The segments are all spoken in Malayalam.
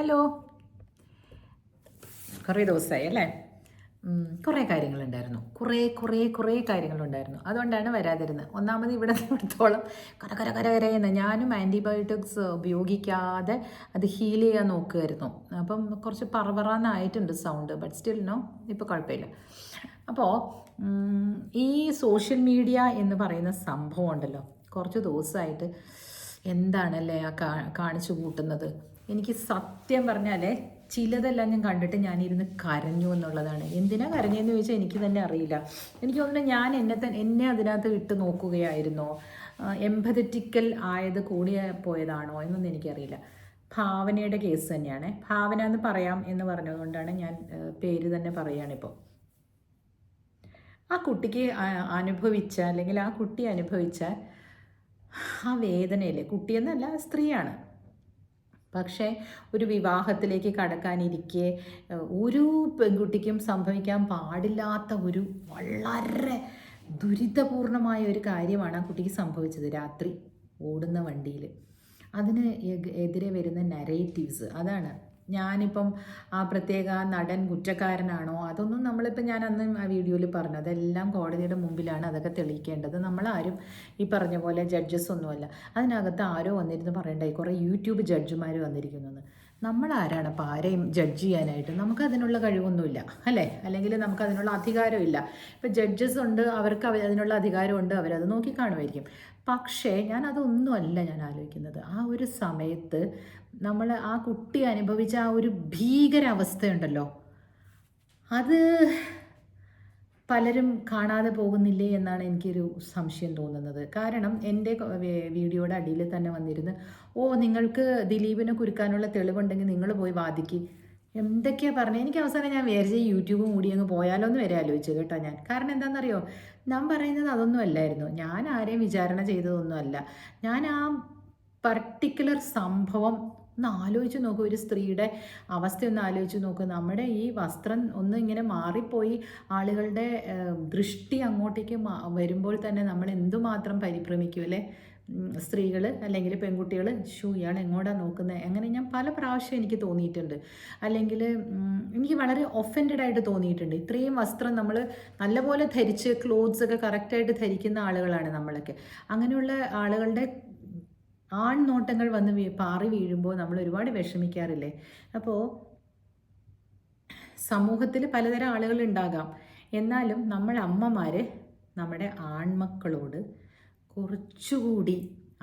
ഹലോ. കുറേ ദിവസമായി അല്ലേ? കുറേ കാര്യങ്ങളുണ്ടായിരുന്നു. കുറേ കാര്യങ്ങളുണ്ടായിരുന്നു. അതുകൊണ്ടാണ് വരാതിരുന്നത്. ഒന്നാമത് ഇവിടത്തോളം കരകരയെന്ന് ഞാനും ആൻറ്റിബയോട്ടിക്സ് ഉപയോഗിക്കാതെ അത് ഹീൽ ചെയ്യാൻ നോക്കുമായിരുന്നു. അപ്പം കുറച്ച് പറവറാന്നായിട്ടുണ്ട് സൗണ്ട്, ബട്ട് സ്റ്റിൽ നോ, ഇപ്പോൾ കുഴപ്പമില്ല. അപ്പോൾ ഈ സോഷ്യൽ മീഡിയ എന്ന് പറയുന്ന സംഭവം ഉണ്ടല്ലോ, കുറച്ച് ദിവസമായിട്ട് എന്താണല്ലേ ആ കാണിച്ചു കൂട്ടുന്നത്. എനിക്ക് സത്യം പറഞ്ഞാലേ ചിലതെല്ലാം ഞാൻ കണ്ടിട്ട് ഞാനിരുന്ന് കരഞ്ഞു എന്നുള്ളതാണ്. എന്തിനാ കരഞ്ഞതെന്ന് ചോദിച്ചാൽ എനിക്ക് തന്നെ അറിയില്ല. എനിക്ക് തോന്നുന്നു ഞാൻ എന്നെ അതിനകത്ത് ഇട്ട് നോക്കുകയായിരുന്നോ, എംപതറ്റിക്കൽ ആയത് കൂടി പോയതാണോ എന്നൊന്നും എനിക്കറിയില്ല. ഭാവനയുടെ കേസ് തന്നെയാണ്. ഭാവന എന്ന് പറയാം എന്ന് പറഞ്ഞതുകൊണ്ടാണ് ഞാൻ പേര് തന്നെ പറയുകയാണിപ്പോൾ. ആ കുട്ടിക്ക് അനുഭവിച്ച, അല്ലെങ്കിൽ ആ കുട്ടി അനുഭവിച്ച ആ വേദനയില്ലേ, കുട്ടിയെന്നല്ല സ്ത്രീയാണ്, പക്ഷേ ഒരു വിവാഹത്തിലേക്ക് കടക്കാനിരിക്കെ ഒരു പെൺകുട്ടിക്കും സംഭവിക്കാൻ പാടില്ലാത്ത ഒരു വളരെ ദുരിതപൂർണമായ ഒരു കാര്യമാണ് ആ കുട്ടിക്ക് സംഭവിച്ചത്. രാത്രി ഓടുന്ന വണ്ടിയിൽ അതിന് എതിരെ വരുന്ന നരേറ്റീവ്സ്, അതാണ് ഞാനിപ്പം ആ പ്രത്യേക നടൻ കുറ്റക്കാരനാണോ അതൊന്നും നമ്മളിപ്പോൾ ഞാൻ അന്ന് ആ വീഡിയോയിൽ പറഞ്ഞു, അതെല്ലാം കോടതിയുടെ മുമ്പിലാണ് അതൊക്കെ തെളിയിക്കേണ്ടത്. നമ്മളാരും ഈ പറഞ്ഞ പോലെ ജഡ്ജസ് ഒന്നുമല്ല. അതിനകത്ത് ആരോ വന്നിരുന്ന് പറയണ്ടായി, കുറേ യൂട്യൂബ് ജഡ്ജിമാർ വന്നിരിക്കുന്നു. നമ്മളാരാണ് അപ്പോൾ ആരെയും ജഡ്ജ് ചെയ്യാനായിട്ട്? നമുക്കതിനുള്ള കഴിവൊന്നുമില്ല അല്ലേ, അല്ലെങ്കിൽ നമുക്കതിനുള്ള അധികാരമില്ല. ഇപ്പോൾ ജഡ്ജസ് ഉണ്ട്, അവർക്ക് അതിനുള്ള അധികാരമുണ്ട്, അവരത് നോക്കിക്കാണുമായിരിക്കും. പക്ഷേ അതൊന്നുമല്ല ഞാൻ ആലോചിക്കുന്നത്. ആ ഒരു സമയത്ത് നമ്മൾ ആ കുട്ടി അനുഭവിച്ച ആ ഒരു ഭീകരാവസ്ഥയുണ്ടല്ലോ, അത് പലരും കാണാതെ പോകുന്നില്ലേ എന്നാണ് എനിക്കൊരു സംശയം തോന്നുന്നത്. കാരണം എൻ്റെ വീഡിയോയുടെ അടിയിൽ തന്നെ വന്നിരുന്ന്, നിങ്ങൾക്ക് ദിലീപിനെ കുരുക്കാനുള്ള തെളിവുണ്ടെങ്കിൽ നിങ്ങൾ പോയി വാദിക്ക്, എന്തൊക്കെയാണ് പറഞ്ഞത്. എനിക്ക് അവസാനം ഞാൻ വിചാരിച്ച യൂട്യൂബ് മൂടി അങ്ങ് പോയാലോ എന്ന് വരെ ആലോചിച്ചു കേട്ടോ ഞാൻ. കാരണം എന്താണെന്നറിയോ, ഞാൻ പറയുന്നത് അതൊന്നും അല്ലായിരുന്നു. ഞാൻ ആരെയും വിചാരണ ചെയ്തതൊന്നുമല്ല. ഞാൻ ആ പർട്ടിക്കുലർ സംഭവം ഒന്ന് ആലോചിച്ച് നോക്കൂ. ഒരു സ്ത്രീയുടെ അവസ്ഥ ഒന്ന് ആലോചിച്ച് നോക്കൂ. നമ്മുടെ ഈ വസ്ത്രം ഒന്ന് ഇങ്ങനെ മാറിപ്പോയി ആളുകളുടെ ദൃഷ്ടി അങ്ങോട്ടേക്ക് വരുമ്പോൾ തന്നെ നമ്മൾ എന്തുമാത്രം പരിഭ്രമിക്കും അല്ലേ, സ്ത്രീകൾ അല്ലെങ്കിൽ പെൺകുട്ടികൾ. ഇയാൾ എങ്ങോട്ടാണ് നോക്കുന്നത്, അങ്ങനെ ഞാൻ പല പ്രാവശ്യം എനിക്ക് തോന്നിയിട്ടുണ്ട്. അല്ലെങ്കിൽ എനിക്ക് വളരെ ഒഫൻഡഡ് ആയിട്ട് തോന്നിയിട്ടുണ്ട്. ഇത്രയും വസ്ത്രം നമ്മൾ നല്ലപോലെ ധരിച്ച് ക്ലോത്ത്സ് ഒക്കെ കറക്റ്റായിട്ട് ധരിക്കുന്ന ആളുകളാണ് നമ്മളൊക്കെ. അങ്ങനെയുള്ള ആളുകളുടെ ആൺനോട്ടങ്ങൾ വന്ന് പാറി വീഴുമ്പോൾ നമ്മൾ ഒരുപാട് വിഷമിക്കാറില്ലേ. അപ്പോൾ സമൂഹത്തിൽ പലതരം ആളുകൾ ഉണ്ടാകാം, എന്നാലും നമ്മൾ അമ്മമാർ നമ്മുടെ ആൺമക്കളോട് കുറച്ചുകൂടി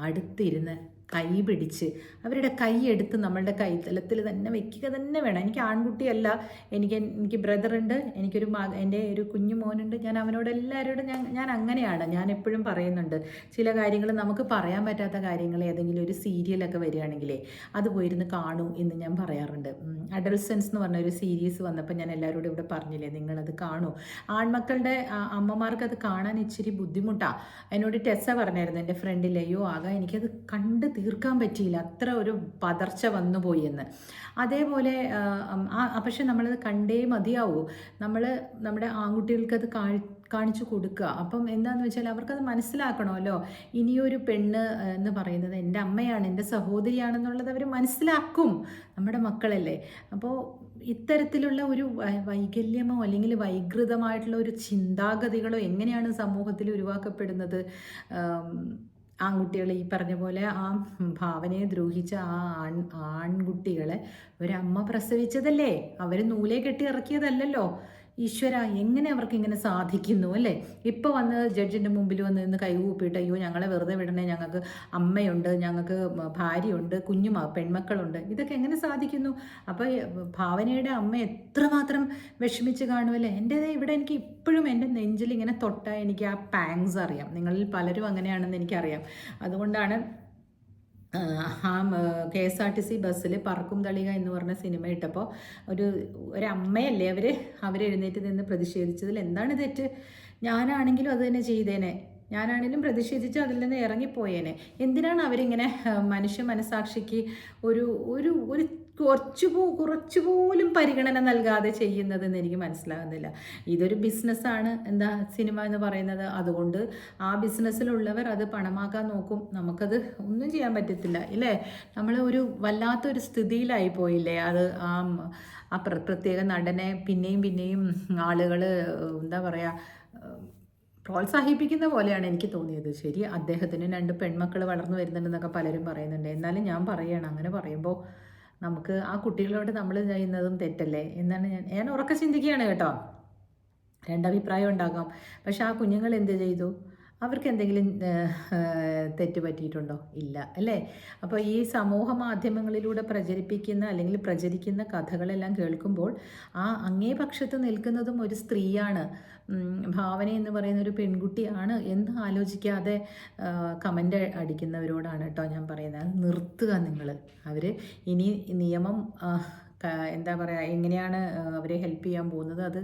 അടുത്തിരുന്ന് കൈ പിടിച്ച് അവരുടെ കൈ എടുത്ത് നമ്മളുടെ കൈത്തലത്തിൽ തന്നെ വെക്കുക തന്നെ വേണം. എനിക്ക് ആൺകുട്ടിയല്ല, എനിക്ക് ബ്രദറുണ്ട്, എനിക്കൊരു എൻ്റെ ഒരു കുഞ്ഞു മോനുണ്ട്. ഞാൻ അവനോട് എല്ലാവരോടും ഞാൻ അങ്ങനെയാണ്. ഞാൻ എപ്പോഴും പറയുന്നുണ്ട്, ചില കാര്യങ്ങൾ നമുക്ക് പറയാൻ പറ്റാത്ത കാര്യങ്ങൾ ഏതെങ്കിലും ഒരു സീരിയലൊക്കെ വരികയാണെങ്കിലേ അത് പോയിരുന്ന് കാണൂ എന്ന് ഞാൻ പറയാറുണ്ട്. അഡൾസൻസ് എന്ന് പറഞ്ഞ ഒരു സീരീസ് വന്നപ്പോൾ ഞാൻ എല്ലാവരോടും ഇവിടെ പറഞ്ഞില്ലേ, നിങ്ങളത് കാണൂ. ആൺമക്കളുടെ അമ്മമാർക്ക് അത് കാണാൻ ഇച്ചിരി ബുദ്ധിമുട്ടാണ്. എന്നോട് ടെസ്സ പറഞ്ഞായിരുന്നു, എൻ്റെ ഫ്രണ്ടിലെയോ ആകാം, എനിക്കത് കണ്ട് തീർക്കാൻ പറ്റിയില്ല, അത്ര ഒരു പതർച്ച വന്നുപോയി എന്ന്. അതേപോലെ പക്ഷെ നമ്മളത് കണ്ടേ മതിയാവൂ. നമ്മുടെ ആൺകുട്ടികൾക്കത് കാണിച്ചു കൊടുക്കുക. അപ്പം എന്താണെന്ന് വെച്ചാൽ അവർക്കത് മനസ്സിലാക്കണമല്ലോ. ഇനിയൊരു പെണ്ണ് എന്ന് പറയുന്നത് എൻ്റെ അമ്മയാണ്, എൻ്റെ സഹോദരിയാണെന്നുള്ളത് അവർ മനസ്സിലാക്കും, നമ്മുടെ മക്കളല്ലേ. അപ്പോൾ ഇത്തരത്തിലുള്ള ഒരു വൈകല്യമോ അല്ലെങ്കിൽ വൈകൃതമായിട്ടുള്ള ഒരു ചിന്താഗതികളോ എങ്ങനെയാണ് സമൂഹത്തിൽ ഉരുവാക്കപ്പെടുന്നത്? ആൺകുട്ടികൾ ഈ പറഞ്ഞ പോലെ ആ ഭാവനയെ ദ്രോഹിച്ച ആ ആൺകുട്ടികളെ ഒരമ്മ പ്രസവിച്ചതല്ലേ, അവർ നൂലെ കെട്ടി ഇറക്കിയതല്ലല്ലോ. ഈശ്വര, എങ്ങനെ അവർക്ക് ഇങ്ങനെ സാധിക്കുന്നു അല്ലേ? ഇപ്പോൾ വന്ന് ജഡ്ജിൻ്റെ മുമ്പിൽ വന്ന് നിന്ന് കൈകൂപ്പിയിട്ട്, അയ്യോ ഞങ്ങളെ വെറുതെ വിടണേ, ഞങ്ങൾക്ക് അമ്മയുണ്ട്, ഞങ്ങൾക്ക് ഭാര്യയുണ്ട്, പെൺമക്കളുണ്ട്, ഇതൊക്കെ എങ്ങനെ സാധിക്കുന്നു? അപ്പോൾ ഭാവനയുടെ അമ്മ എത്രമാത്രം വിഷമിച്ച് കാണുമല്ലേ. ഇവിടെ എനിക്ക് ഇപ്പോഴും എൻ്റെ നെഞ്ചിൽ ഇങ്ങനെ തൊട്ടാൽ എനിക്ക് ആ പാങ്സ് അറിയാം. നിങ്ങളിൽ പലരും അങ്ങനെയാണെന്ന് എനിക്കറിയാം. അതുകൊണ്ടാണ് KSRTC ബസ്സിൽ പറക്കും തളിക എന്ന് പറഞ്ഞ സിനിമ ഇട്ടപ്പോൾ ഒരമ്മയല്ലേ അവരെഴുന്നേറ്റ് നിന്ന് പ്രതിഷേധിച്ചതിൽ എന്താണ് തെറ്റ്? ഞാനാണെങ്കിലും അത് തന്നെ ചെയ്തേനെ. ഞാനാണെങ്കിലും പ്രതിഷേധിച്ച് അതിൽ നിന്ന് ഇറങ്ങിപ്പോയേനെ. എന്തിനാണ് അവരിങ്ങനെ മനുഷ്യ മനസാക്ഷിക്ക് ഒരു ഒരു കുറച്ചുപോലും പരിഗണന നൽകാതെ ചെയ്യുന്നതെന്ന് എനിക്ക് മനസ്സിലാകുന്നില്ല. ഇതൊരു ബിസിനസ്സാണ്, എന്താ സിനിമ എന്ന് പറയുന്നത്. അതുകൊണ്ട് ആ ബിസിനസ്സിലുള്ളവർ അത് പണമാക്കാൻ നോക്കും. നമുക്കത് ഒന്നും ചെയ്യാൻ പറ്റത്തില്ല ഇല്ലേ. നമ്മൾ ഒരു വല്ലാത്തൊരു സ്ഥിതിയിലായി പോയില്ലേ. അത് ആ പ്രത്യേക നടനെ പിന്നെയും പിന്നെയും ആളുകൾ എന്താ പറയുക പ്രോത്സാഹിപ്പിക്കുന്ന പോലെയാണ് എനിക്ക് തോന്നിയത്. ശരി, അദ്ദേഹത്തിന് 2 പെൺമക്കൾ വളർന്നു വരുന്നുണ്ടെന്നൊക്കെ പലരും പറയുന്നുണ്ട്. എന്നാലും ഞാൻ പറയുകയാണ്, അങ്ങനെ പറയുമ്പോൾ നമുക്ക് ആ കുട്ടികളോട് നമ്മൾ ചെയ്യുന്നതും തെറ്റല്ലേ എന്നാണ് ഞാൻ ഉറക്കെ ചിന്തിക്കുകയാണ് കേട്ടോ. രണ്ടഭിപ്രായം ഉണ്ടാകാം. പക്ഷെ ആ കുഞ്ഞുങ്ങൾ എന്ത് ചെയ്തു? അവർക്ക് എന്തെങ്കിലും തെറ്റ് പറ്റിയിട്ടുണ്ടോ? ഇല്ല അല്ലേ. അപ്പോൾ ഈ സമൂഹ മാധ്യമങ്ങളിലൂടെ പ്രചരിപ്പിക്കുന്ന അല്ലെങ്കിൽ പ്രചരിക്കുന്ന കഥകളെല്ലാം കേൾക്കുമ്പോൾ അങ്ങേ പക്ഷത്ത് നിൽക്കുന്നതും ഒരു സ്ത്രീയാണ്, ഭാവന എന്ന് പറയുന്ന ഒരു പെൺകുട്ടിയാണ് എന്ന് ആലോചിക്കാതെ കമൻ്റ് അടിക്കുന്നവരോടാണ് കേട്ടോ ഞാൻ പറയുന്നത്. നിർത്തുക നിങ്ങൾ. അവർ ഇനി നിയമം എന്താ പറയുക, എങ്ങനെയാണ് അവരെ ഹെൽപ്പ് ചെയ്യാൻ പോകുന്നത്, അത്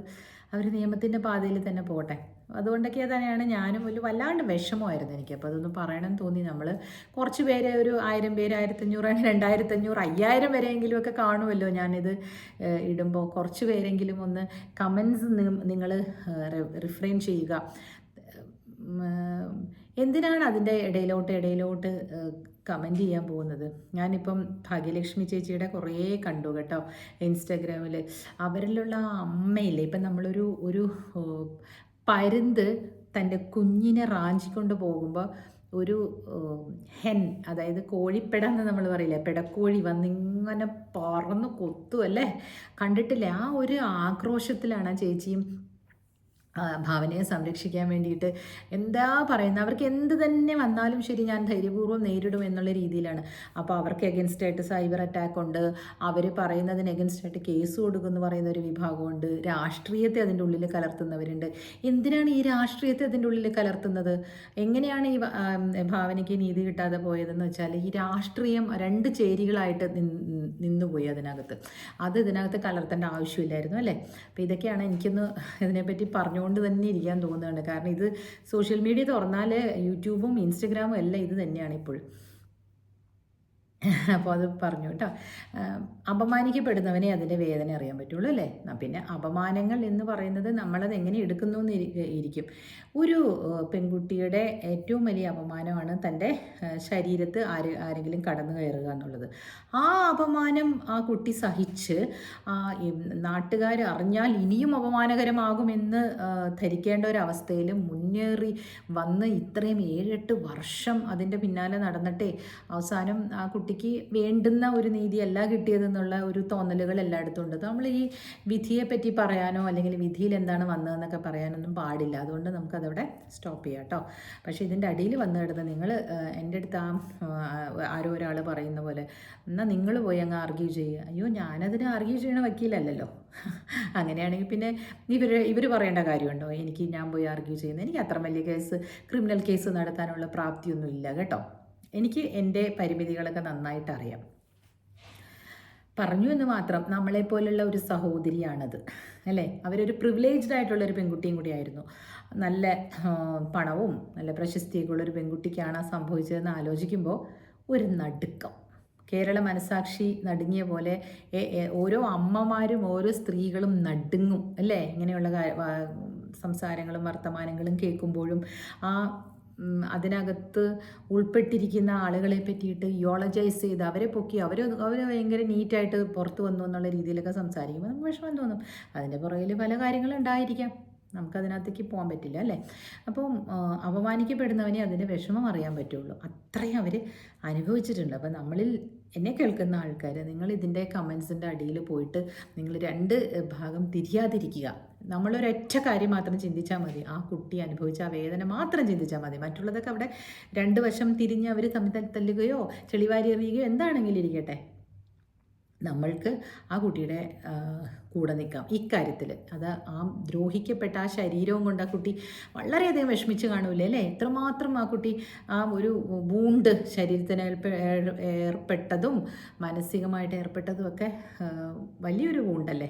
അവർ നിയമത്തിൻ്റെ പാതയിൽ തന്നെ പോട്ടെ. അതുകൊണ്ടൊക്കെ തന്നെയാണ് ഞാനും ഒരു വല്ലാണ്ട് വിഷമമായിരുന്നു എനിക്ക്. അപ്പോൾ അതൊന്ന് പറയണമെന്ന് തോന്നി. നമ്മൾ കുറച്ച് പേര്, ഒരു 1000 പേര്, 1500, 2500, 5000 വരെയെങ്കിലും ഒക്കെ കാണുമല്ലോ ഞാനിത് ഇടുമ്പോൾ. കുറച്ച് പേരെങ്കിലും ഒന്ന് കമൻസ് നിങ്ങൾ റിഫ്രെയിൻ ചെയ്യുക. എന്തിനാണ് അതിൻ്റെ ഇടയിലോട്ട് കമൻറ്റ് ചെയ്യാൻ പോകുന്നത്? ഞാനിപ്പം ഭാഗ്യലക്ഷ്മി ചേച്ചിയുടെ കുറേ കണ്ടു കേട്ടോ ഇൻസ്റ്റാഗ്രാമിൽ. അവരിലുള്ള അമ്മയില്ലേ, ഇപ്പം ഒരു പരുന്ത് തൻ്റെ കുഞ്ഞിനെ റാഞ്ചിക്കൊണ്ട് പോകുമ്പോൾ ഒരു ഹെൻ, അതായത് കോഴിപ്പെട എന്ന് നമ്മൾ പറയില്ലേ, പെടക്കോഴി വന്നിങ്ങനെ പറന്ന് കൊത്തുമല്ലേ, കണ്ടിട്ടില്ലേ? ആ ഒരു ആക്രോശത്തിലാണ് ആ ചേച്ചിയും ഭാവനയെ സംരക്ഷിക്കാൻ വേണ്ടിയിട്ട് എന്താ പറയുന്നത്. അവർക്ക് എന്ത് തന്നെ വന്നാലും ശരി, ഞാൻ ധൈര്യപൂർവ്വം നേരിടും എന്നുള്ള രീതിയിലാണ്. അപ്പോൾ അവർക്ക് എഗൻസ്റ്റായിട്ട് സൈബർ അറ്റാക്ക് ഉണ്ട്, അവർ പറയുന്നതിന് എഗൻസ്റ്റായിട്ട് കേസ് കൊടുക്കുമെന്ന് പറയുന്ന ഒരു വിഭാഗമുണ്ട്, രാഷ്ട്രീയത്തെ അതിൻ്റെ ഉള്ളിൽ കലർത്തുന്നവരുണ്ട്. എന്തിനാണ് ഈ രാഷ്ട്രീയത്തെ അതിൻ്റെ ഉള്ളിൽ കലർത്തുന്നത്? എങ്ങനെയാണ് ഈ ഭാവനയ്ക്ക് നീതി കിട്ടാതെ പോയതെന്ന് വെച്ചാൽ, ഈ രാഷ്ട്രീയം 2 ചേരികളായിട്ട് നിന്നുപോയി അതിനകത്ത്. അത് ഇതിനകത്ത് കലർത്തേണ്ട ആവശ്യമില്ലായിരുന്നു അല്ലേ. അപ്പോൾ ഇതൊക്കെയാണ് എനിക്കൊന്ന് ഇതിനെപ്പറ്റി പറഞ്ഞുകൊണ്ട് തന്നെ ഇരിക്കാൻ തോന്നുന്നുണ്ട്. കാരണം ഇത് സോഷ്യൽ മീഡിയ തുറന്നാൽ യൂട്യൂബും ഇൻസ്റ്റഗ്രാമും എല്ലാം ഇത് തന്നെയാണ് ഇപ്പോൾ. അപ്പോൾ അത് പറഞ്ഞു കേട്ടോ. അപമാനിക്കപ്പെടുന്നവനെ അതിൻ്റെ വേദന അറിയാൻ പറ്റുള്ളൂ അല്ലേ. പിന്നെ അപമാനങ്ങൾ എന്ന് പറയുന്നത് നമ്മളത് എങ്ങനെ എടുക്കുന്നു എന്ന് ഇരിക്കും. ഒരു പെൺകുട്ടിയുടെ ഏറ്റവും വലിയ അപമാനമാണ് തൻ്റെ ശരീരത്ത് ആരെങ്കിലും കടന്നു കയറുക എന്നുള്ളത്. ആ അപമാനം ആ കുട്ടി സഹിച്ച് നാട്ടുകാർ അറിഞ്ഞാൽ ഇനിയും അപമാനകരമാകുമെന്ന് ധരിക്കേണ്ട ഒരവസ്ഥയിൽ മുന്നേറി വന്ന് ഇത്രയും 7-8 വർഷം അതിൻ്റെ പിന്നാലെ നടന്നിട്ടേ അവസാനം ആ കുട്ടിക്ക് വേണ്ടുന്ന ഒരു നീതിയല്ല കിട്ടിയതെന്നുള്ള ഒരു തോന്നലുകൾ എല്ലായിടത്തും ഉണ്ട്. നമ്മൾ ഈ വിധിയെ പറ്റി പറയാനോ അല്ലെങ്കിൽ വിധിയിൽ എന്താണ് വന്നതെന്നൊക്കെ പറയാനൊന്നും പാടില്ല. അതുകൊണ്ട് നമുക്കതവിടെ സ്റ്റോപ്പ് ചെയ്യാം കേട്ടോ. പക്ഷേ ഇതിൻ്റെ അടിയിൽ വന്നു കിടന്ന് നിങ്ങൾ എൻ്റെ അടുത്ത് ആരോ ഒരാൾ പറയുന്ന പോലെ, എന്നാൽ നിങ്ങൾ പോയി അങ്ങ് ആർഗ്യൂ ചെയ്യുക. അയ്യോ, ഞാനതിന് ആർഗ്യൂ ചെയ്യണ വക്കീലല്ലല്ലോ. അങ്ങനെയാണെങ്കിൽ പിന്നെ ഇവർ പറയേണ്ട കാര്യമുണ്ടോ ഞാൻ പോയി ആർഗ്യൂ ചെയ്യുന്നത്? എനിക്ക് അത്ര വലിയ ക്രിമിനൽ കേസ് നടത്താനുള്ള പ്രാപ്തിയൊന്നും ഇല്ല കേട്ടോ. എനിക്ക് എൻ്റെ പരിമിതികളൊക്കെ നന്നായിട്ട് അറിയാം. പറഞ്ഞു എന്ന് മാത്രം. നമ്മളെപ്പോലുള്ള ഒരു സഹോദരിയാണത് അല്ലേ. അവരൊരു പ്രിവിലേജ്ഡ് ആയിട്ടുള്ളൊരു പെൺകുട്ടിയും കൂടിയായിരുന്നു. നല്ല പണവും നല്ല പ്രശസ്തിയൊക്കെ ഉള്ളൊരു പെൺകുട്ടിക്കാണ് സംഭവിച്ചതെന്ന് ആലോചിക്കുമ്പോൾ ഒരു നടുക്കം. കേരള മനസാക്ഷി നടുങ്ങിയ പോലെ ഓരോ അമ്മമാരും ഓരോ സ്ത്രീകളും നടുങ്ങും അല്ലേ. ഇങ്ങനെയുള്ള സംസാരങ്ങളും വർത്തമാനങ്ങളും കേൾക്കുമ്പോഴും അതിനകത്ത് ഉൾപ്പെട്ടിരിക്കുന്ന ആളുകളെ പറ്റിയിട്ട് യോളജൈസ് ചെയ്ത് അവരെ പൊക്കി അവർ ഭയങ്കര നീറ്റായിട്ട് പുറത്ത് വന്നു എന്നുള്ള രീതിയിലൊക്കെ സംസാരിക്കുമ്പോൾ നമുക്ക് വിഷമം തോന്നും. അതിൻ്റെ പുറകിൽ പല കാര്യങ്ങളും ഉണ്ടായിരിക്കാം, നമുക്കതിനകത്തേക്ക് പോകാൻ പറ്റില്ല അല്ലേ. അപ്പം അപമാനിക്കപ്പെടുന്നവനെ അതിൻ്റെ വിഷമം അറിയാൻ പറ്റുള്ളൂ. അത്രയും അവർ അനുഭവിച്ചിട്ടുണ്ട്. അപ്പം നമ്മളിൽ എന്നെ കേൾക്കുന്ന ആൾക്കാർ, നിങ്ങൾ ഇതിൻ്റെ കമൻസിൻ്റെ അടിയിൽ പോയിട്ട് നിങ്ങൾ 2 ഭാഗം തിരിയാതിരിക്കുക. നമ്മളൊരൊറ്റ കാര്യം മാത്രം ചിന്തിച്ചാൽ മതി. ആ കുട്ടി അനുഭവിച്ച ആ വേദന മാത്രം ചിന്തിച്ചാൽ മതി. മറ്റുള്ളതൊക്കെ അവിടെ 2 വശം തിരിഞ്ഞ് അവർ തമ്മിൽ തല്ലുകയോ ചെളിവാരി എറിയുകയോ എന്താണെങ്കിലും ഇരിക്കട്ടെ, നമ്മൾക്ക് ആ കുട്ടിയുടെ കൂടെ നിൽക്കാം ഇക്കാര്യത്തിൽ. അത് ആ ദ്രോഹിക്കപ്പെട്ട ആ ശരീരവും കൊണ്ട് ആ കുട്ടി വളരെയധികം വിഷമിച്ച് കാണൂലേ അല്ലേ. എത്രമാത്രം ആ കുട്ടി ആ ഒരു വൂണ്ട് ശരീരത്തിന് ഏർപ്പെട്ടതും മാനസികമായിട്ട് ഏർപ്പെട്ടതും ഒക്കെ വലിയൊരു വൂണ്ടല്ലേ.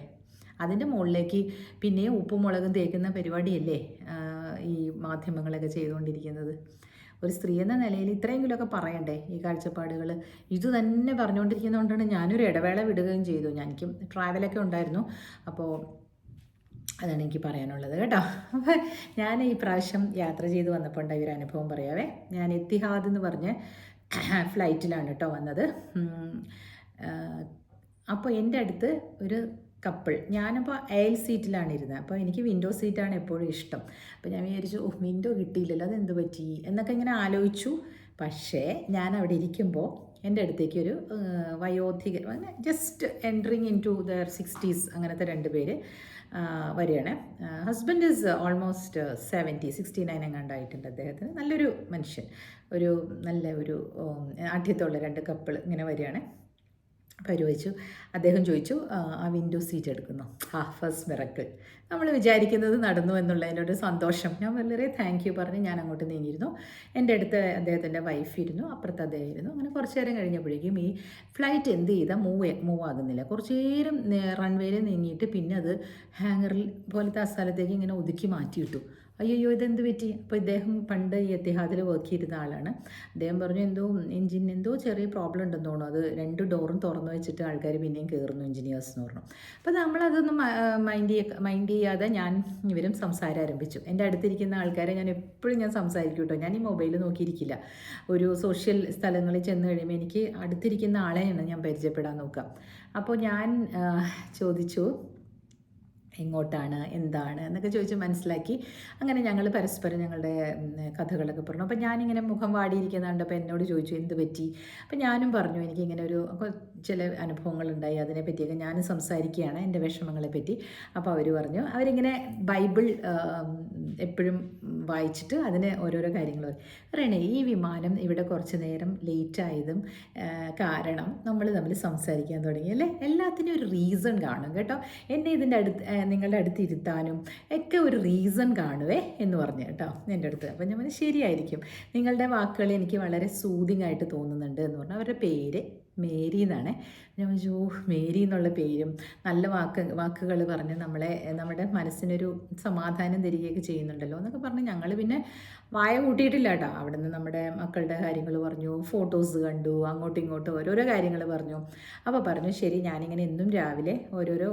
അതിൻ്റെ മുകളിലേക്ക് പിന്നെയും ഉപ്പും മുളകും തേക്കുന്ന പരിപാടിയല്ലേ ഈ മാധ്യമങ്ങളൊക്കെ ചെയ്തുകൊണ്ടിരിക്കുന്നത്. ഒരു സ്ത്രീ എന്ന നിലയിൽ ഇത്രയെങ്കിലുമൊക്കെ പറയണ്ടേ ഈ കാഴ്ചപ്പാടുകൾ. ഇത് തന്നെ പറഞ്ഞുകൊണ്ടിരിക്കുന്നതുകൊണ്ടാണ് ഞാനൊരു ഇടവേള വിടുകയും ചെയ്തു. എനിക്ക് ട്രാവലൊക്കെ ഉണ്ടായിരുന്നു. അപ്പോൾ അതാണ് എനിക്ക് പറയാനുള്ളത് കേട്ടോ. അപ്പോൾ ഞാൻ ഈ പ്രാവശ്യം യാത്ര ചെയ്ത് വന്നപ്പോൾ ഉണ്ടായ ഒരു അനുഭവം പറയാവേ. ഞാൻ എത്തിഹാദ് എന്ന് പറഞ്ഞ് ഫ്ലൈറ്റിലാണ് കേട്ടോ വന്നത്. അപ്പോൾ എൻ്റെ അടുത്ത് ഒരു കപ്പിൾ, ഞാനപ്പോൾ അയൽ സീറ്റിലാണ് ഇരുന്നത്. അപ്പോൾ എനിക്ക് വിൻഡോ സീറ്റാണ് എപ്പോഴും ഇഷ്ടം. അപ്പോൾ ഞാൻ വിചാരിച്ചു വിൻഡോ കിട്ടിയില്ലല്ലോ, അതെന്ത് പറ്റി എന്നൊക്കെ ഇങ്ങനെ ആലോചിച്ചു. പക്ഷേ ഞാൻ അവിടെ ഇരിക്കുമ്പോൾ എൻ്റെ അടുത്തേക്ക് ഒരു വയോധിക, just entering in to their 60s അങ്ങനത്തെ 2 പേര് വരികയാണ്. ഹസ്ബൻഡ് ഈസ് ഓൾമോസ്റ്റ് 69 എങ്ങാണ്ടായിട്ടുണ്ട് അദ്ദേഹത്തിന്. നല്ലൊരു മനുഷ്യൻ, ഒരു നല്ല ഒരു ആഠ്യത്തുള്ള 2 കപ്പിൾ ഇങ്ങനെ വരികയാണ്. പരിവച്ചു. അദ്ദേഹം ചോദിച്ചു ആ വിൻഡോ സീറ്റ് എടുക്കുന്നു. First miracle. നമ്മൾ വിചാരിക്കുന്നത് നടന്നു എന്നുള്ളതിനൊരു സന്തോഷം. ഞാൻ വളരെ താങ്ക് യു പറഞ്ഞ് ഞാൻ അങ്ങോട്ട് നീങ്ങിയിരുന്നു. എൻ്റെ അടുത്ത് അദ്ദേഹത്തിൻ്റെ വൈഫ് ഇരുന്നു, അപ്പുറത്ത് അദ്ദേഹം ഇരുന്നു. അങ്ങനെ കുറച്ച് നേരം കഴിഞ്ഞപ്പോഴേക്കും ഈ ഫ്ലൈറ്റ് എന്ത് ചെയ്താൽ മൂവ് ആകുന്നില്ല. കുറച്ച് നേരം റൺവേയിൽ നീങ്ങിയിട്ട് പിന്നെ അത് ഹാങ്ങറിൽ പോലത്തെ ആ സ്ഥലത്തേക്ക് ഇങ്ങനെ ഒതുക്കി മാറ്റിയിട്ടു. അയ്യോ ഇതെന്ത് പറ്റി? അപ്പോൾ ഇദ്ദേഹം പണ്ട് ഈ എത്തിഹാദിൽ വർക്ക് ചെയ്തിരുന്ന ആളാണ്. അദ്ദേഹം പറഞ്ഞു എഞ്ചിൻ എന്തോ ചെറിയ പ്രോബ്ലം ഉണ്ടെന്ന് തോന്നുന്നു, അത് 2 ഡോറും തുറന്നു വെച്ചിട്ട് ആൾക്കാർ പിന്നെയും കയറുന്നു എഞ്ചിനീയേഴ്സ് എന്ന് പറഞ്ഞു. അപ്പോൾ നമ്മളതൊന്നും മൈൻഡ് ചെയ്യാതെ ഇവരും സംസാരം ആരംഭിച്ചു. എൻ്റെ അടുത്തിരിക്കുന്ന ആൾക്കാരെ ഞാൻ എപ്പോഴും സംസാരിക്കും കേട്ടോ. ഞാൻ ഈ മൊബൈൽ നോക്കിയിരിക്കില്ല. ഒരു സോഷ്യൽ സ്ഥലങ്ങളിൽ ചെന്ന് കഴിയുമ്പോൾ എനിക്ക് അടുത്തിരിക്കുന്ന ആളെയാണ് ഞാൻ പരിചയപ്പെടാൻ നോക്കുക. അപ്പോൾ ഞാൻ ചോദിച്ചു എങ്ങോട്ടാണ്, എന്താണ് എന്നൊക്കെ ചോദിച്ച് മനസ്സിലാക്കി. അങ്ങനെ ഞങ്ങൾ പരസ്പരം ഞങ്ങളുടെ കഥകളൊക്കെ പറഞ്ഞു. അപ്പോൾ ഞാനിങ്ങനെ മുഖം വാടിയിരിക്കുന്നുണ്ട്. അപ്പോൾ എന്നോട് ചോദിച്ചു എന്ത് പറ്റി. അപ്പോൾ ഞാനും പറഞ്ഞു എനിക്കിങ്ങനെ ചില അനുഭവങ്ങളുണ്ടായി, അതിനെപ്പറ്റിയൊക്കെ ഞാനും സംസാരിക്കുകയാണ് എൻ്റെ വിഷമങ്ങളെ പറ്റി. അപ്പോൾ അവർ പറഞ്ഞു, അവരിങ്ങനെ ബൈബിൾ എപ്പോഴും വായിച്ചിട്ട് അതിന് ഓരോരോ കാര്യങ്ങൾ പറയണേ. ഈ വിമാനം ഇവിടെ കുറച്ച് നേരം ലേറ്റായതും കാരണം നമ്മൾ തമ്മിൽ സംസാരിക്കാൻ തുടങ്ങി അല്ലേ. എല്ലാത്തിനും ഒരു റീസൺ കാണും കേട്ടോ. എന്നെ ഇതിൻ്റെ നിങ്ങളുടെ അടുത്ത് ഇരുത്താനും ഒക്കെ ഒരു റീസൺ കാണുവേ എന്ന് പറഞ്ഞു കേട്ടോ എൻ്റെ അടുത്ത്. അപ്പം ഞാൻ പറഞ്ഞു ശരിയായിരിക്കും, നിങ്ങളുടെ വാക്കുകൾ എനിക്ക് വളരെ സൂതിങ് ആയിട്ട് തോന്നുന്നുണ്ട് എന്ന് പറഞ്ഞു. അവരുടെ പേര് മേരി എന്നാണ്. ഞാൻ പറഞ്ഞു മേരി എന്നുള്ള പേരും നല്ല വാക്കുകൾ പറഞ്ഞ് നമ്മുടെ മനസ്സിനൊരു സമാധാനം തരികയൊക്കെ ചെയ്യുന്നുണ്ടല്ലോ എന്നൊക്കെ പറഞ്ഞ് ഞങ്ങൾ പിന്നെ വായ കൂട്ടിയിട്ടില്ല കേട്ടോ. അവിടെ നിന്ന് നമ്മുടെ മക്കളുടെ കാര്യങ്ങൾ പറഞ്ഞു, ഫോട്ടോസ് കണ്ടു, അങ്ങോട്ടും ഇങ്ങോട്ടും ഓരോരോ കാര്യങ്ങൾ പറഞ്ഞു. അപ്പോൾ പറഞ്ഞു ശരി, ഞാനിങ്ങനെ എന്നും രാവിലെ ഓരോരോ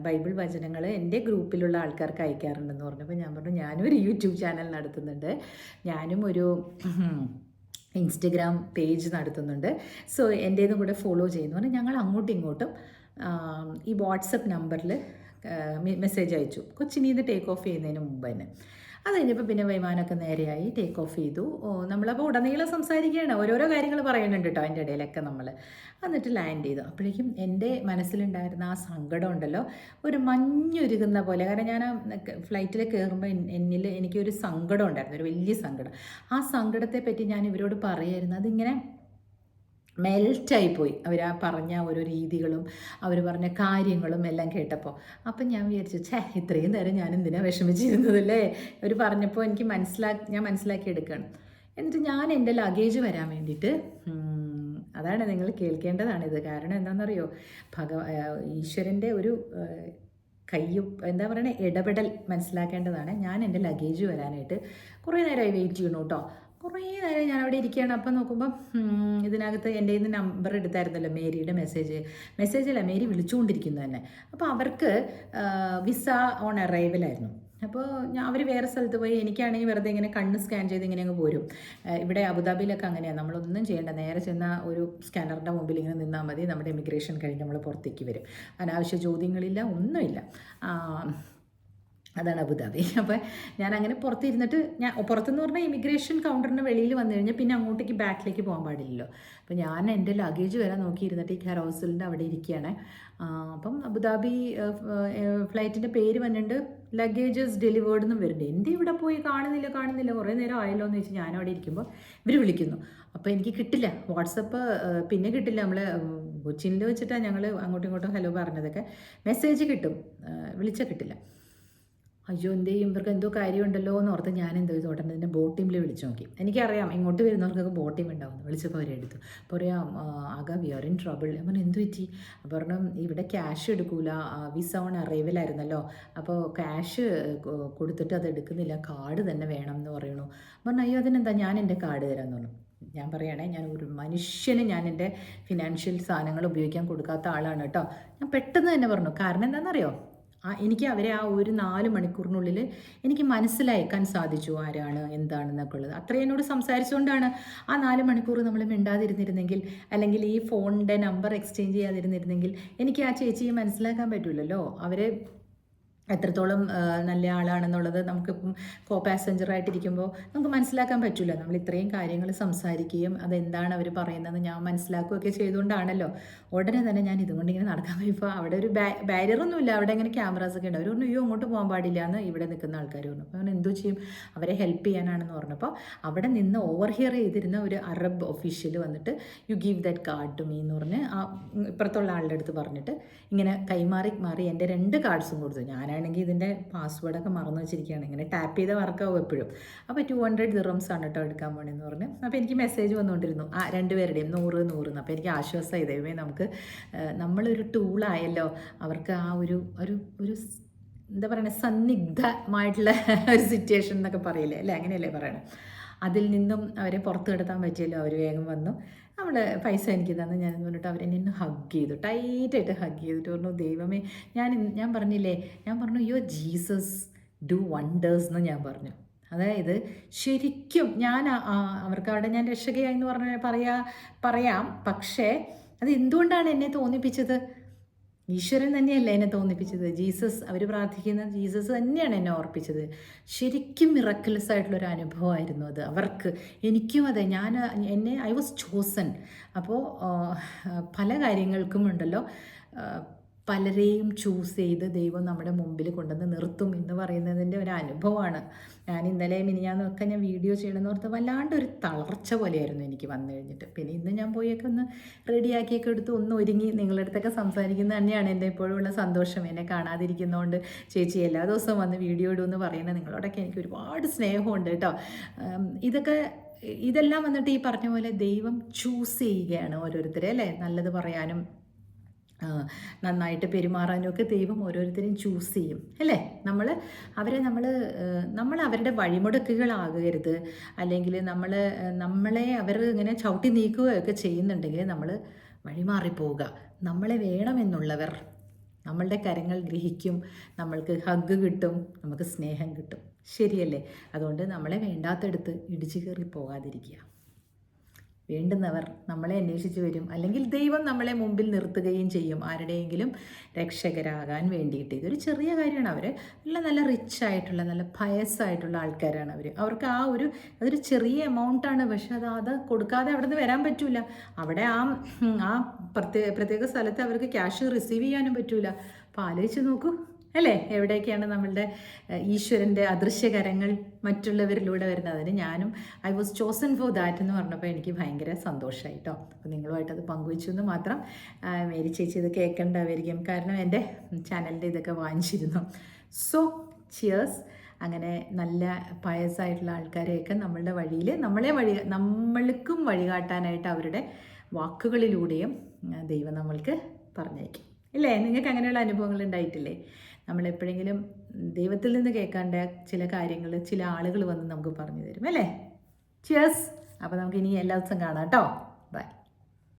ബൈബിൾ വചനങ്ങൾ എൻ്റെ ഗ്രൂപ്പിലുള്ള ആൾക്കാർക്ക് അയക്കാറുണ്ടെന്ന് പറഞ്ഞപ്പോൾ ഞാൻ പറഞ്ഞു ഞാനും ഒരു യൂട്യൂബ് ചാനൽ നടത്തുന്നുണ്ട്, ഞാനും ഒരു ഇൻസ്റ്റഗ്രാം പേജ് നടത്തുന്നുണ്ട്, സോ എൻ്റേതും കൂടെ ഫോളോ ചെയ്യുന്നു പറഞ്ഞാൽ ഞങ്ങൾ അങ്ങോട്ടും ഇങ്ങോട്ടും ഈ വാട്സപ്പ് നമ്പറിൽ മെസ്സേജ് അയച്ചു കൊച്ചിനീന്ന് ടേക്ക് ഓഫ് ചെയ്യുന്നതിന് മുമ്പ് തന്നെ. അത് കഴിഞ്ഞപ്പോൾ പിന്നെ വിമാനമൊക്കെ നേരെയായി ടേക്ക് ഓഫ് ചെയ്തു. നമ്മളപ്പോൾ ഉടനീളം സംസാരിക്കുകയാണ്, ഓരോരോ കാര്യങ്ങൾ പറയുന്നുണ്ട് കേട്ടോ അതിൻ്റെ ഇടയിലൊക്കെ നമ്മൾ. എന്നിട്ട് ലാൻഡ് ചെയ്തു. അപ്പോഴേക്കും എൻ്റെ മനസ്സിലുണ്ടായിരുന്ന ആ സങ്കടം ഉണ്ടല്ലോ, ഒരു മഞ്ഞുരുകുന്ന പോലെ. കാരണം ഞാൻ ആ ഫ്ലൈറ്റിൽ കയറുമ്പോൾ എനിക്കൊരു സങ്കടം ഉണ്ടായിരുന്നു, ഒരു വലിയ സങ്കടം. ആ സങ്കടത്തെ പറ്റി ഞാൻ ഇവരോട് പറയായിരുന്നു. അതിങ്ങനെ മെൽറ്റായിപ്പോയി അവർ ആ പറഞ്ഞ ഓരോ രീതികളും അവർ പറഞ്ഞ കാര്യങ്ങളും എല്ലാം കേട്ടപ്പോൾ. അപ്പം ഞാൻ വിചാരിച്ചു ഇത്രയും നേരം ഞാൻ എന്തിനാ വിഷമിച്ചിരുന്നതല്ലേ. അവർ പറഞ്ഞപ്പോൾ എനിക്ക് ഞാൻ മനസ്സിലാക്കി എടുക്കുകയാണ്. എന്നിട്ട് ഞാൻ എൻ്റെ ലഗേജ് വരാൻ വേണ്ടിയിട്ട്, അതാണ് നിങ്ങൾ കേൾക്കേണ്ടതാണിത്. കാരണം എന്താണെന്നറിയോ, ഈശ്വരൻ്റെ ഒരു എന്താ പറയുക ഇടപെടൽ മനസ്സിലാക്കേണ്ടതാണ്. ഞാൻ എൻ്റെ ലഗേജ് വരാനായിട്ട് കുറേ നേരമായി വെയിറ്റ് ചെയ്യണു കേട്ടോ. കുറേ നേരം ഞാൻ അവിടെ ഇരിക്കുകയാണ്. അപ്പം നോക്കുമ്പം ഇതിനകത്ത് എൻ്റെ ഇന്ന് നമ്പർ എടുത്തായിരുന്നല്ലോ, മേരിയുടെ മെസ്സേജല്ല മേരി വിളിച്ചുകൊണ്ടിരിക്കുന്നത് തന്നെ. അപ്പോൾ അവർക്ക് വിസ ഓൺ അറൈവലായിരുന്നു. അപ്പോൾ അവർ വേറെ സ്ഥലത്ത് പോയി, എനിക്കാണെങ്കിൽ വെറുതെ ഇങ്ങനെ കണ്ണ് സ്കാൻ ചെയ്ത് ഇങ്ങനെ അങ്ങ് പോരും. ഇവിടെ അബുദാബിയിലൊക്കെ അങ്ങനെയാണ്, നമ്മളൊന്നും ചെയ്യേണ്ട, നേരെ ചെന്ന ഒരു സ്കാനറിൻ്റെ മുമ്പിൽ ഇങ്ങനെ നിന്നാൽ മതി, നമ്മുടെ ഇമിഗ്രേഷൻ കഴിഞ്ഞ് നമ്മൾ പുറത്തേക്ക് വരും. അനാവശ്യ ചോദ്യങ്ങളില്ല, ഒന്നുമില്ല. അതാണ് അബുദാബി. അപ്പോൾ ഞാൻ അങ്ങനെ പുറത്തിരുന്നിട്ട്, പുറത്തെന്ന് പറഞ്ഞാൽ ഇമിഗ്രേഷൻ കൗണ്ടറിന് വെളിയിൽ വന്നു കഴിഞ്ഞാൽ പിന്നെ അങ്ങോട്ടേക്ക് ബാക്കിലേക്ക് പോകാൻ പാടില്ലല്ലോ. അപ്പോൾ ഞാൻ എൻ്റെ ലഗേജ് വരെ നോക്കിയിരുന്നിട്ട് ഈ കരോസലിൻ്റെ അവിടെ ഇരിക്കുകയാണ്. അപ്പം അബുദാബി ഫ്ലൈറ്റിൻ്റെ പേര് വന്നിട്ടുണ്ട് ലഗേജസ് ഡെലിവേർഡ് എന്നും വരുന്നുണ്ട്. എൻ്റെ ഇവിടെ പോയി കാണുന്നില്ല കുറേ നേരം ആയല്ലോ എന്ന് വെച്ച് ഞാനവിടെ ഇരിക്കുമ്പോൾ ഇവർ വിളിക്കുന്നു. അപ്പോൾ എനിക്ക് കിട്ടില്ല വാട്സപ്പ്, പിന്നെ കിട്ടില്ല. നമ്മൾ കൊച്ചിയിൽ വെച്ചിട്ടാണ് ഞങ്ങൾ അങ്ങോട്ടും ഇങ്ങോട്ടും ഹലോ പറഞ്ഞതൊക്കെ, മെസ്സേജ് കിട്ടും, വിളിച്ചാൽ കിട്ടില്ല. അയ്യോ എന്ത് ചെയ്യും, ഇവർക്ക് എന്തോ കാര്യമുണ്ടല്ലോ എന്ന് ഓർത്ത് ഞാൻ എന്തോ ചെയ്തു, ഉടനെ തന്നെ ബോട്ട് ടീമിൽ വിളിച്ചു നോക്കി. എനിക്കറിയാം ഇങ്ങോട്ട് വരുന്നവർക്കൊക്കെ ബോട്ട് ടീം ഉണ്ടാവുന്നു. വിളിച്ചപ്പോൾ അവരെടുത്തു. അപ്പോൾ പറയാം ആകാ വി ആർ ഇൻ ട്രബിൾ. ഞാൻ എന്ത് പറ്റി? പറഞ്ഞു ഇവിടെ ക്യാഷ് എടുക്കൂല, വിസ ഓൺ അറൈവലായിരുന്നല്ലോ, അപ്പോൾ ക്യാഷ് കൊടുത്തിട്ട് അത് എടുക്കുന്നില്ല, കാർഡ് തന്നെ വേണം എന്ന് പറയണു. പറഞ്ഞു അയ്യോ അതിനെന്താ, ഞാൻ എൻ്റെ കാർഡ് തരാമെന്ന് പറഞ്ഞു. ഞാൻ പറയുകയാണെ ഞാൻ ഒരു മനുഷ്യന് ഞാൻ എൻ്റെ ഫിനാൻഷ്യൽ സാധനങ്ങൾ ഉപയോഗിക്കാൻ കൊടുക്കാത്ത ആളാണ് കേട്ടോ. ഞാൻ പെട്ടെന്ന് തന്നെ പറഞ്ഞു. കാരണം എന്താണെന്നറിയോ, എനിക്ക് അവരെ ആ ഒരു 4 മണിക്കൂറിനുള്ളിൽ എനിക്ക് മനസ്സിലാക്കാൻ സാധിച്ചു ആരാണ് എന്താണെന്നൊക്കെ ഉള്ളത്. അത്രയും എന്നോട് സംസാരിച്ചുകൊണ്ടാണ് ആ 4 മണിക്കൂർ നമ്മൾ മിണ്ടാതിരുന്നിരുന്നെങ്കിൽ, അല്ലെങ്കിൽ ഈ ഫോണിൻ്റെ നമ്പർ എക്സ്ചേഞ്ച് ചെയ്യാതിരുന്നിരുന്നെങ്കിൽ എനിക്ക് ആ ചേച്ചിയെ മനസ്സിലാക്കാൻ പറ്റില്ലല്ലോ. അവരെ എത്രത്തോളം നല്ല ആളാണെന്നുള്ളത് നമുക്കിപ്പം കോ പാസഞ്ചറായിട്ടിരിക്കുമ്പോൾ നമുക്ക് മനസ്സിലാക്കാൻ പറ്റില്ല. നമ്മൾ ഇത്രയും കാര്യങ്ങൾ സംസാരിക്കുകയും അതെന്താണ് അവർ പറയുന്നതെന്ന് ഞാൻ മനസ്സിലാക്കുകയൊക്കെ ചെയ്തുകൊണ്ടാണല്ലോ ഉടനെ തന്നെ ഞാൻ ഇതുകൊണ്ട് ഇങ്ങനെ നടക്കാൻ പോയപ്പോൾ അവിടെ ഒരു ബാരിയറൊന്നുമില്ല, അവിടെ ഇങ്ങനെ ക്യാമറാസൊക്കെ ഉണ്ട്. അവർ പറഞ്ഞു അയ്യോ അങ്ങോട്ട് പോകാൻ പാടില്ല എന്ന് ഇവിടെ നിൽക്കുന്ന ആൾക്കാർ പറഞ്ഞു. അപ്പോൾ അവൻ എന്തോ ചെയ്യും, അവരെ ഹെൽപ്പ് ചെയ്യാനാണെന്ന് പറഞ്ഞപ്പോൾ അവിടെ നിന്ന് ഓവർ ഹിയർ ചെയ്തിരുന്ന ഒരു അറബ് ഒഫീഷ്യൽ വന്നിട്ട് you give that card to me എന്ന് പറഞ്ഞ് ആ ഇപ്പുറത്തുള്ള ആളുടെ അടുത്ത് പറഞ്ഞിട്ട് ഇങ്ങനെ കൈമാറി എൻ്റെ 2 കാർഡ്സും കൊടുത്തു. ഞാനാണെങ്കിൽ ഇതിൻ്റെ പാസ്വേഡൊക്കെ മറന്നു വെച്ചിരിക്കുകയാണ്, ഇങ്ങനെ ടാപ്പ് ചെയ്ത വർക്കാവും എപ്പോഴും. അപ്പോൾ 200 ദിറംസ് ആണ് കേട്ടോ എടുക്കാൻ പോകണമെന്ന് പറഞ്ഞ്. അപ്പോൾ എനിക്ക് മെസ്സേജ് വന്നുകൊണ്ടിരുന്നു 2 പേരുടെയും 100 എന്ന്. അപ്പോൾ എനിക്ക് ആശ്വാസമായി, ദൈവമേ നമുക്ക് നമ്മളൊരു ടൂളായല്ലോ. അവർക്ക് ആ ഒരു എന്താ പറയുക, സന്നിഗ്ധമായിട്ടുള്ള ഒരു സിറ്റുവേഷൻ എന്നൊക്കെ പറയില്ലേ അല്ലേ, അങ്ങനെയല്ലേ പറയണം. അതിൽ നിന്നും അവരെ പുറത്ത് കിടത്താൻ പറ്റിയല്ലോ. അവർ വേഗം വന്നു, നമ്മൾ പൈസ എനിക്ക് തന്നു. ഞാൻ പറഞ്ഞിട്ട് അവരെന്നെ ഒന്ന് ഹഗ് ചെയ്തു, ടൈറ്റായിട്ട് ഹഗ് ചെയ്തിട്ട് പറഞ്ഞു ദൈവമേ, ഞാൻ പറഞ്ഞില്ലേ, ഞാൻ പറഞ്ഞു അയ്യോ ജീസസ് ഡു വണ്ടേഴ്സ് എന്ന് ഞാൻ പറഞ്ഞു. അതായത് ശരിക്കും ഞാൻ അവർക്ക് അവിടെ ഞാൻ രക്ഷകയായി എന്ന് പറയാം. പക്ഷേ അത് എന്തുകൊണ്ടാണ് എന്നെ തോന്നിപ്പിച്ചത്? ഈശ്വരൻ തന്നെയല്ല എന്നെ തോന്നിപ്പിച്ചത്. ജീസസ്, അവർ പ്രാർത്ഥിക്കുന്ന ജീസസ് തന്നെയാണ് എന്നെ ഓർപ്പിച്ചത്. ശരിക്കും മിറക്കിൾസ് ആയിട്ടുള്ളൊരു അനുഭവമായിരുന്നു അത് അവർക്ക്. എനിക്കും അതെ, ഐ വാസ് ചോസൺ. അപ്പോൾ പല കാര്യങ്ങൾക്കും ഉണ്ടല്ലോ, പലരെയും ചൂസ് ചെയ്ത് ദൈവം നമ്മുടെ മുമ്പിൽ കൊണ്ടുവന്ന് നിർത്തും എന്ന് പറയുന്നതിൻ്റെ ഒരു അനുഭവമാണ്. ഞാൻ ഇന്നലെ മിനിഞ്ഞാന്നൊക്കെ ഞാൻ വീഡിയോ ചെയ്യണമെന്ന് ഓർത്ത് വല്ലാണ്ടൊരു തളർച്ച പോലെയായിരുന്നു എനിക്ക് വന്നു കഴിഞ്ഞിട്ട്. പിന്നെ ഇന്ന് ഞാൻ പോയൊക്കെ ഒന്ന് റെഡിയാക്കിയൊക്കെ എടുത്ത് ഒന്ന് ഒരുങ്ങി നിങ്ങളുടെ അടുത്തൊക്കെ സംസാരിക്കുന്നത് തന്നെയാണ് എൻ്റെ ഇപ്പോഴുള്ള സന്തോഷം. എന്നെ കാണാതിരിക്കുന്നതുകൊണ്ട് ചേച്ചി എല്ലാ ദിവസവും വന്ന് വീഡിയോ ഇടുമെന്ന് പറയുന്നത് നിങ്ങളോടൊക്കെ എനിക്ക് ഒരുപാട് സ്നേഹമുണ്ട് കേട്ടോ. ഇതെല്ലാം വന്നിട്ട് ഈ പറഞ്ഞ പോലെ ദൈവം ചൂസ് ചെയ്യുകയാണ് ഓരോരുത്തരെ, അല്ലേ, നല്ലത് പറയാനും നന്നായിട്ട് പെരുമാറാനും ഒക്കെ ദൈവം ഓരോരുത്തരെയും ചൂസ് ചെയ്യും, അല്ലേ. നമ്മൾ അവരുടെ വഴിമുടക്കുകളാകരുത്, അല്ലെങ്കിൽ നമ്മളെ അവർ ഇങ്ങനെ ചവിട്ടി നീക്കുകയൊക്കെ ചെയ്യുന്നുണ്ടെങ്കിൽ നമ്മൾ വഴിമാറിപ്പോവുക. നമ്മളെ വേണമെന്നുള്ളവർ നമ്മളുടെ കരങ്ങൾ ഗ്രഹിക്കും, നമ്മൾക്ക് ഹഗ് കിട്ടും, നമുക്ക് സ്നേഹം കിട്ടും, ശരിയല്ലേ. അതുകൊണ്ട് നമ്മളെ വേണ്ടാത്തടുത്ത് ഇടിച്ചു കയറി പോകാതിരിക്കുക. വേണ്ടുന്നവർ നമ്മളെ അന്വേഷിച്ച് വരും, അല്ലെങ്കിൽ ദൈവം നമ്മളെ മുമ്പിൽ നിർത്തുകയും ചെയ്യും ആരുടെയെങ്കിലും രക്ഷകരാകാൻ വേണ്ടിയിട്ട്. ഇതൊരു ചെറിയ കാര്യമാണ്. അവർ നല്ല റിച്ച് ആയിട്ടുള്ള നല്ല പയസ്സായിട്ടുള്ള ആൾക്കാരാണ് അവർക്ക് അതൊരു ചെറിയ എമൗണ്ടാണ്. പക്ഷെ അത് കൊടുക്കാതെ അവിടെ നിന്ന് വരാൻ പറ്റൂല. അവിടെ ആ പ്രത്യേക സ്ഥലത്ത് അവർക്ക് ക്യാഷ് റിസീവ് ചെയ്യാനും പറ്റൂല. അപ്പോൾ ആലോചിച്ച് നോക്കൂ, അല്ലേ, എവിടേക്കാണ് നമ്മളുടെ ഈശ്വരൻ്റെ അദൃശ്യകരങ്ങൾ മറ്റുള്ളവരിലൂടെ വരുന്നത്. അതിന് ഞാനും I was chosen for that എന്ന് പറഞ്ഞപ്പോൾ എനിക്ക് ഭയങ്കര സന്തോഷമായി കേട്ടോ. അപ്പോൾ നിങ്ങളുമായിട്ടത് പങ്കുവെച്ചു എന്ന് മാത്രം. മേരി ചേച്ചി ഇത് കേൾക്കേണ്ടായിരിക്കും, കാരണം എൻ്റെ ചാനലിൻ്റെ ഇതൊക്കെ വാങ്ങിച്ചിരുന്നു. So cheers. അങ്ങനെ നല്ല പയസ്സായിട്ടുള്ള ആൾക്കാരെയൊക്കെ നമ്മളുടെ വഴിയിൽ നമ്മൾക്കും വഴികാട്ടാനായിട്ട് അവരുടെ വാക്കുകളിലൂടെയും ദൈവം നമ്മൾക്ക് പറഞ്ഞേക്കും, ഇല്ലേ. നിങ്ങൾക്ക് അങ്ങനെയുള്ള അനുഭവങ്ങൾ ഉണ്ടായിട്ടില്ലേ? നമ്മളെപ്പോഴെങ്കിലും ദൈവത്തിൽ നിന്ന് കേൾക്കേണ്ട ചില കാര്യങ്ങൾ ചില ആളുകൾ വന്ന് നമുക്ക് പറഞ്ഞു തരും, അല്ലേ. ചിയേഴ്സ്. അപ്പോൾ നമുക്ക് ഇനി എല്ലാ ദിവസവും കാണാം കേട്ടോ. ബൈ.